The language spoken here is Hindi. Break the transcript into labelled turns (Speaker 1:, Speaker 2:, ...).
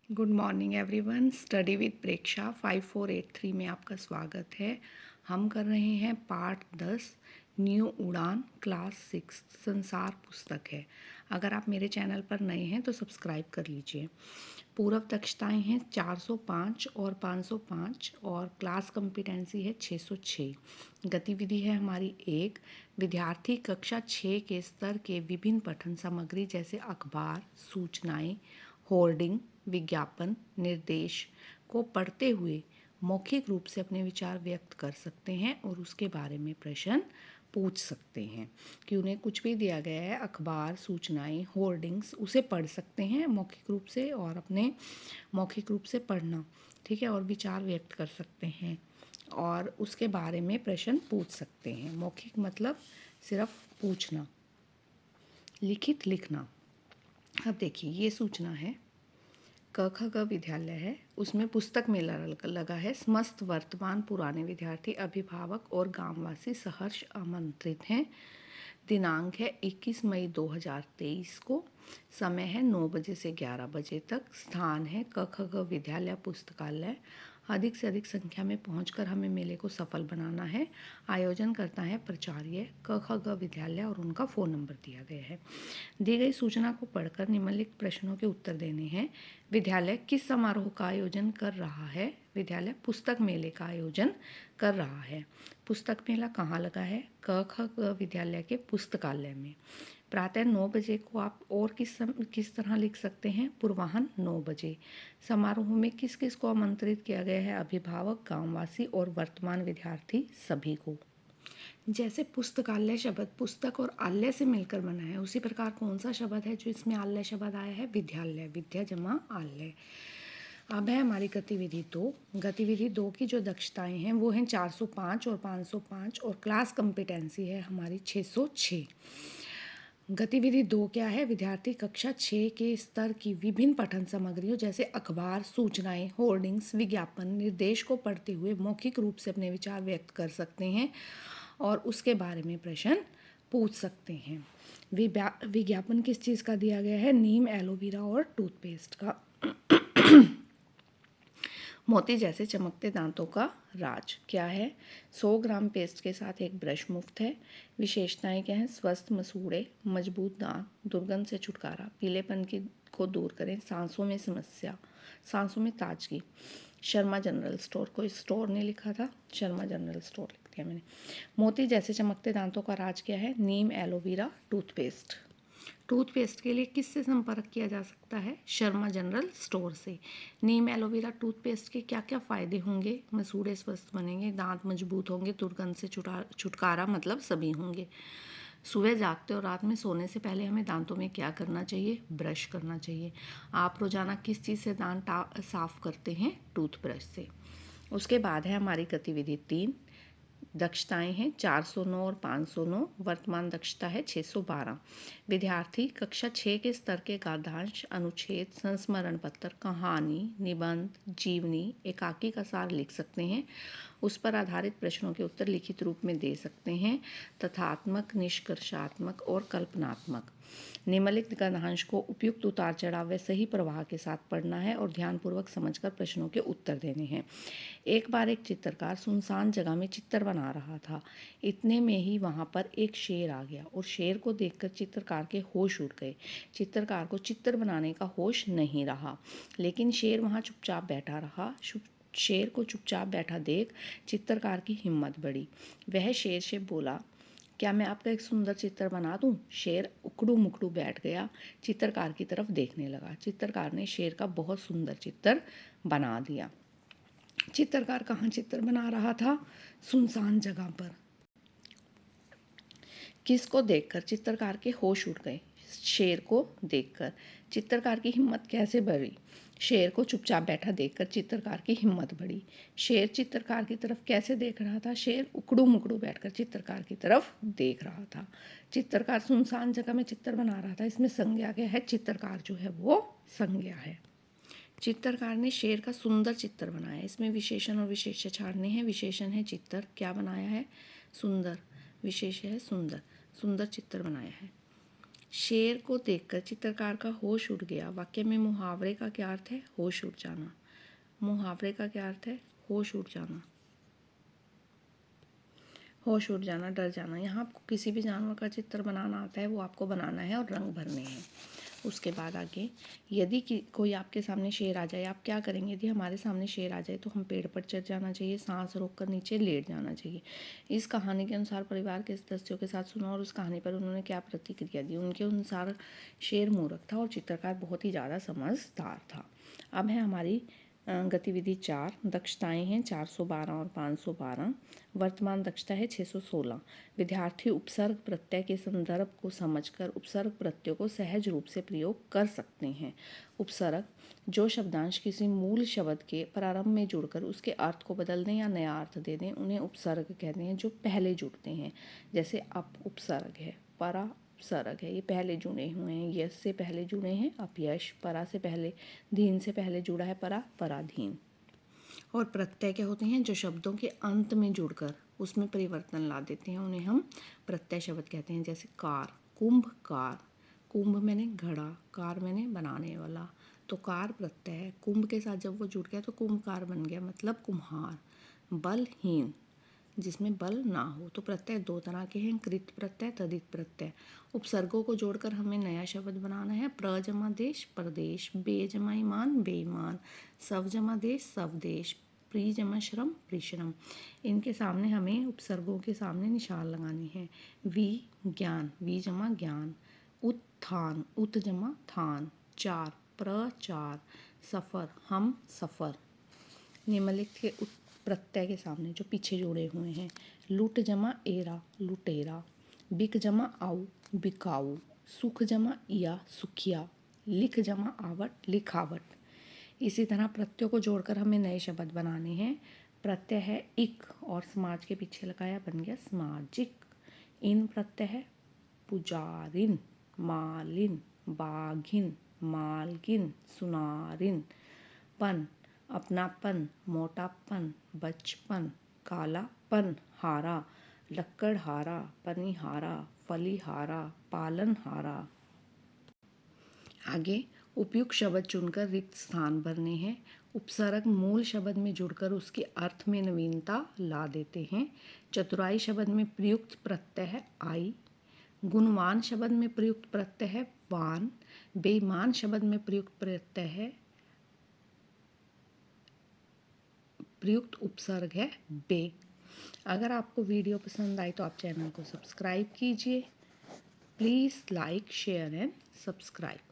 Speaker 1: Good morning everyone. Study with Preksha 5483 में आपका स्वागत है। हम कर रहे हैं पाठ 10 न्यू उड़ान क्लास 6 संसार पुस्तक है। अगर आप मेरे चैनल पर नए हैं तो सब्सक्राइब कर लीजिए। पूर्व दक्षताएं हैं 405 और 505 और क्लास कॉम्पिटेंसी है 606। गतिविधि है हमारी एक, विद्यार्थी कक्षा 6 के स्तर के विभिन्न पठन सामग्री जैसे अखबार, सूचनाएं, होर्डिंग, विज्ञापन, निर्देश को पढ़ते हुए मौखिक रूप से अपने विचार व्यक्त कर सकते हैं और उसके बारे में प्रश्न पूछ सकते हैं। कि उन्हें कुछ भी दिया गया है, अखबार, सूचनाएं, होर्डिंग्स, उसे पढ़ सकते हैं मौखिक रूप से और अपने मौखिक रूप से पढ़ना, ठीक है, और विचार व्यक्त कर सकते हैं और उसके बारे में प्रश्न पूछ सकते हैं। मौखिक मतलब सिर्फ पूछना, लिखित लिखना। अब देखिए, ये सूचना है क ख ग विद्यालय है, उसमें पुस्तक मेला लगा है। समस्त वर्तमान पुराने विद्यार्थी, अभिभावक और गांववासी सहर्ष आमंत्रित हैं। दिनांक है 21 मई 2023 को। समय है 9 बजे से 11 बजे तक। स्थान है क ख ग विद्यालय पुस्तकालय। अधिक से अधिक संख्या में पहुंचकर हमें मेले को सफल बनाना है। आयोजन करता है प्राचार्य क ख ग विद्यालय और उनका फ़ोन नंबर दिया गया है। दी गई सूचना को पढ़कर निम्नलिखित प्रश्नों के उत्तर देने हैं। विद्यालय किस समारोह का आयोजन कर रहा है? विद्यालय पुस्तक मेले का आयोजन कर रहा है। पुस्तक मेला कहाँ लगा है? क ख ग विद्यालय के पुस्तकालय में। प्रातः 9 बजे को आप और किस तरह लिख सकते हैं? पूर्वाह्न 9 बजे। समारोह में किस किस को आमंत्रित किया गया है? अभिभावक, गांववासी और वर्तमान विद्यार्थी सभी को। जैसे पुस्तकालय शब्द पुस्तक और आलय से मिलकर बना है, उसी प्रकार कौन सा शब्द है जो इसमें आलय शब्द आया है? विद्यालय, विद्या जमा आलय। अब है हमारी गतिविधि 2। गतिविधि 2 की जो दक्षताएं हैं वो हैं 405 और 505 और क्लास कॉम्पिटेंसी है हमारी 606। गतिविधि 2 क्या है? विद्यार्थी कक्षा 6 के स्तर की विभिन्न पठन सामग्रियों जैसे अखबार, सूचनाएं, होर्डिंग्स, विज्ञापन, निर्देश को पढ़ते हुए मौखिक रूप से अपने विचार व्यक्त कर सकते हैं और उसके बारे में प्रश्न पूछ सकते हैं। विज्ञापन किस चीज़ का दिया गया है? नीम, एलोवेरा और टूथपेस्ट का। मोती जैसे चमकते दांतों का राज क्या है? 100 ग्राम पेस्ट के साथ एक ब्रश मुफ्त है। विशेषताएं क्या हैं? स्वस्थ मसूड़े, मजबूत दांत, दुर्गंध से छुटकारा, पीलेपन को दूर करें, सांसों में समस्या, सांसों में ताजगी। शर्मा जनरल स्टोर, कोई स्टोर नहीं लिखा था, शर्मा जनरल स्टोर लिख दिया मैंने। मोती जैसे चमकते दांतों का राज क्या है? नीम, एलोवेरा, टूथपेस्ट। टूथपेस्ट के लिए किससे संपर्क किया जा सकता है? शर्मा जनरल स्टोर से। नीम एलोवेरा टूथपेस्ट के क्या क्या फ़ायदे होंगे? मसूड़े स्वस्थ बनेंगे, दांत मजबूत होंगे, दुर्गंध से छुटकारा मतलब सभी होंगे। सुबह जागते और रात में सोने से पहले हमें दांतों में क्या करना चाहिए? ब्रश करना चाहिए। आप रोज़ाना किस चीज़ से दांत साफ़ करते हैं? टूथब्रश से। उसके बाद है हमारी गतिविधि 3। दक्षताएं हैं 409 और 509। वर्तमान दक्षता है 612। विद्यार्थी कक्षा 6 के स्तर के गद्यांश, अनुच्छेद, संस्मरण पत्र, कहानी, निबंध, जीवनी, एकाकी का सार लिख सकते हैं। उस पर आधारित प्रश्नों के उत्तर लिखित रूप में दे सकते हैं। तथ्यात्मक, निष्कर्षात्मक और कल्पनात्मक। निम्नलिखित गद्यांश को उपयुक्त उतार चढ़ाव व सही प्रवाह के साथ पढ़ना है और ध्यानपूर्वक समझकर प्रश्नों के उत्तर देने हैं। एक बार एक चित्रकार सुनसान जगह में चित्र बना रहा था। इतने में ही वहाँ पर एक शेर आ गया और शेर को देखकर चित्रकार के होश उड़ गए। चित्रकार को चित्र बनाने का होश नहीं रहा, लेकिन शेर वहाँ चुपचाप बैठा रहा। शेर को चुपचाप बैठा देख चित्रकार की हिम्मत बढ़ी। वह शेर से बोला, क्या मैं आपका एक सुंदर चित्र बना दूं? शेर उकड़ू मुकड़ू बैठ गया, चित्रकार की तरफ देखने लगा। चित्रकार ने शेर का बहुत सुंदर चित्र बना दिया। चित्रकार कहाँ चित्र बना रहा था? सुनसान जगह पर। किसको देखकर? चित्रकार के होश उड़ गए। शेर को देखकर। चित्रकार की हिम्मत कैसे बढ़ी? शेर को चुपचाप बैठा देखकर चित्रकार की हिम्मत बढ़ी। शेर चित्रकार की तरफ कैसे देख रहा था? शेर उकड़ू मुकड़ू बैठकर चित्रकार की तरफ देख रहा था। चित्रकार सुनसान जगह में चित्र बना रहा था। इसमें संज्ञा क्या है? चित्रकार जो है वो संज्ञा है। चित्रकार ने शेर का सुंदर चित्र बनाया। इसमें विशेषण और विशेष्य छाड़ने हैं। विशेषण है चित्र, क्या बनाया है? सुंदर। विशेष है सुंदर, सुंदर चित्र बनाया है। शेर को देखकर चित्रकार का होश उड़ गया। वाक्य में मुहावरे का क्या अर्थ है? होश उड़ जाना। मुहावरे का क्या अर्थ है? होश उड़ जाना। होश उड़ जाना, डर जाना। यहाँ आपको किसी भी जानवर का चित्र बनाना आता है, वो आपको बनाना है और रंग भरने हैं। उसके बाद आगे, यदि कोई आपके सामने शेर आ जाए, आप क्या करेंगे? यदि हमारे सामने शेर आ जाए तो हम पेड़ पर चढ़ जाना चाहिए, सांस रोककर नीचे लेट जाना चाहिए। इस कहानी के अनुसार परिवार के सदस्यों के साथ सुना और उस कहानी पर उन्होंने क्या प्रतिक्रिया दी। उनके अनुसार शेर मूर्ख था और चित्रकार बहुत ही ज़्यादा समझदार था। अब है हमारी गतिविधि 4। दक्षताएं हैं 412 और 512। वर्तमान दक्षता है 616। विद्यार्थी उपसर्ग प्रत्यय के संदर्भ को समझकर उपसर्ग प्रत्ययों को सहज रूप से प्रयोग कर सकते हैं। उपसर्ग जो शब्दांश किसी मूल शब्द के प्रारंभ में जुड़कर उसके अर्थ को बदल दें या नया अर्थ दे दें, उन्हें उपसर्ग कहते हैं, जो पहले जुड़ते हैं। जैसे अप उपसर्ग है, परा उपसर्ग है, ये पहले जुड़े हुए हैं। यश से पहले जुड़े हैं अपयश, परा से पहले, धीन से पहले जुड़ा है परा, पराधीन। और प्रत्यय क्या होते हैं? जो शब्दों के अंत में जुड़कर उसमें परिवर्तन ला देते हैं, उन्हें हम प्रत्यय शब्द कहते हैं। जैसे कार, कुंभ कार। कुंभ मैंने घड़ा, कार मैंने बनाने वाला, तो कार प्रत्यय है। कुंभ के साथ जब वो जुड़ गया तो कुंभकार बन गया, मतलब कुम्हार। बलहीन, जिसमें बल ना हो, तो प्रत्यय दो तरह के हैं, कृत प्रत्यय, तदित प्रत्यय। उपसर्गों को जोड़कर हमें नया शब्द बनाना है। प्र जमा देश, प्रदेश। बे जमा ईमान, बेईमान। सव जमा देश, स्वदेश। प्री जमा श्रम, परिश्रम। इनके सामने हमें उपसर्गों के सामने निशान लगाने हैं। वी ज्ञान, वी जमा ज्ञान। उत्थान, उत जमा थान। चार, प्रचार। सफर, हम सफर। निम्नलिखित के प्रत्यय के सामने जो पीछे जुड़े हुए हैं। लुट जमा एरा, लुटेरा। बिक जमा आऊ, बिकाऊ। सुख जमा इया, सुखिया। लिख जमा आवट, लिखावट। इसी तरह प्रत्ययों को जोड़कर हमें नए शब्द बनाने हैं। प्रत्यय है इक और समाज के पीछे लगाया, बन गया सामाजिक। इन प्रत्यय है पुजारिन, मालिन, बाघिन, मालकिन, सुनारिन। पन, अपनापन, मोटापन, बचपन, कालापन। हारा, लक्कड़हारा, पनिहारा, फलीहारा, पालनहारा। आगे उपयुक्त शब्द चुनकर रिक्त स्थान भरने हैं। उपसर्ग मूल शब्द में जुड़कर उसके अर्थ में नवीनता ला देते हैं। चतुराई शब्द में प्रयुक्त प्रत्यय है आई। गुणवान शब्द में प्रयुक्त प्रत्यय है वान। बेईमान शब्द में प्रयुक्त प्रत्यय है, प्रयुक्त उपसर्ग है बे। अगर आपको वीडियो पसंद आई तो आप चैनल को सब्सक्राइब कीजिए। Please like, share and subscribe.